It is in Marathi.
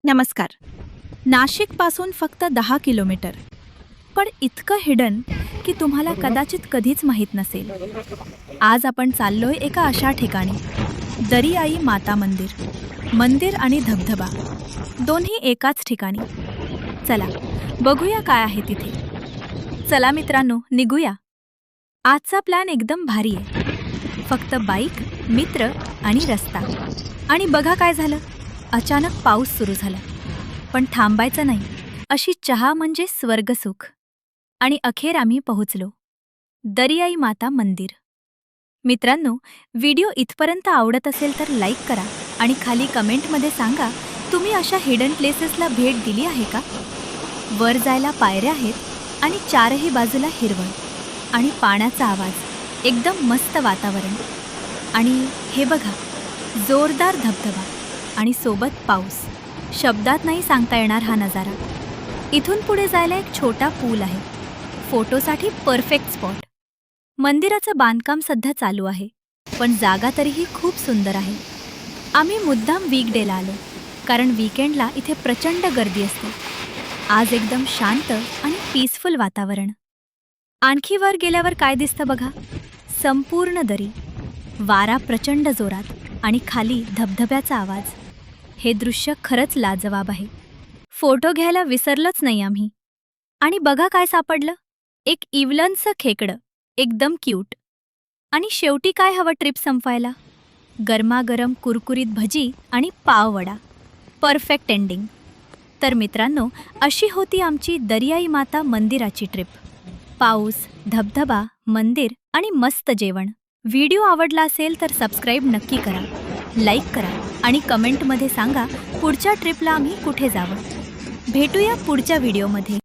नमस्कार. नाशिकपासून फक्त 10 किलोमीटर, पण इतकं हिडन की तुम्हाला कदाचित कधीच माहीत नसेल. आज आपण चाललोय एका अशा ठिकाणी, दरियाई माता मंदिर आणि धबधबा दोन्ही एकाच ठिकाणी. चला बघूया काय आहे तिथे. चला मित्रांनो, निघूया. आजचा प्लॅन एकदम भारी आहे. फक्त बाईक, मित्र आणि रस्ता. आणि बघा काय झालं, अचानक पाऊस सुरू झाला. पण थांबायचं नाही. अशी चहा म्हणजे स्वर्गसुख. आणि अखेर आम्ही पोहोचलो, दरियाई माता मंदिर. मित्रांनो, व्हिडिओ इथपर्यंत आवडत असेल तर लाईक करा आणि खाली कमेंटमध्ये सांगा तुम्ही अशा हिडन प्लेसेसला भेट दिली आहे का. वर जायला पायऱ्या आहेत आणि चारही बाजूला हिरवळ आणि पाण्याचा आवाज. एकदम मस्त वातावरण. आणि हे बघा, जोरदार धबधबा आणि सोबत पाऊस. शब्दात नाही सांगता येणार हा नजारा. इथून पुढे जायला एक छोटा पूल आहे. फोटोसाठी परफेक्ट स्पॉट. मंदिराचं बांधकाम सध्या चालू आहे, पण जागा तरीही खूप सुंदर आहे. आम्ही मुद्दाम वीकडेला आलो, कारण वीकेंडला इथे प्रचंड गर्दी असते. आज एकदम शांत आणि पीसफुल वातावरण. आणखी वर गेल्यावर काय दिसतं बघा, संपूर्ण दरी, वारा प्रचंड जोरात आणि खाली धबधब्याचा आवाज. हे दृश्य खरंच लाजवाब आहे. फोटो घ्यायला विसरलोच नाही आम्ही. आणि बघा काय सापडलं, एक इव्हलनचं खेकडं, एकदम क्यूट. आणि शेवटी काय हवं ट्रिप संपायला, गरमागरम कुरकुरीत भजी आणि पाववडा. Perfect ending. तर मित्रांनो, अशी होती आमची दरियाई माता मंदिराची ट्रिप. पाऊस, धबधबा, मंदिर आणि मस्त जेवण. व्हिडिओ आवडला असेल तर सबस्क्राईब नक्की करा, लाईक करा आणि कमेंटमध्ये सांगा पुढच्या ट्रिपला आम्ही कुठे जावं. भेटूया पुढच्या व्हिडिओमध्ये.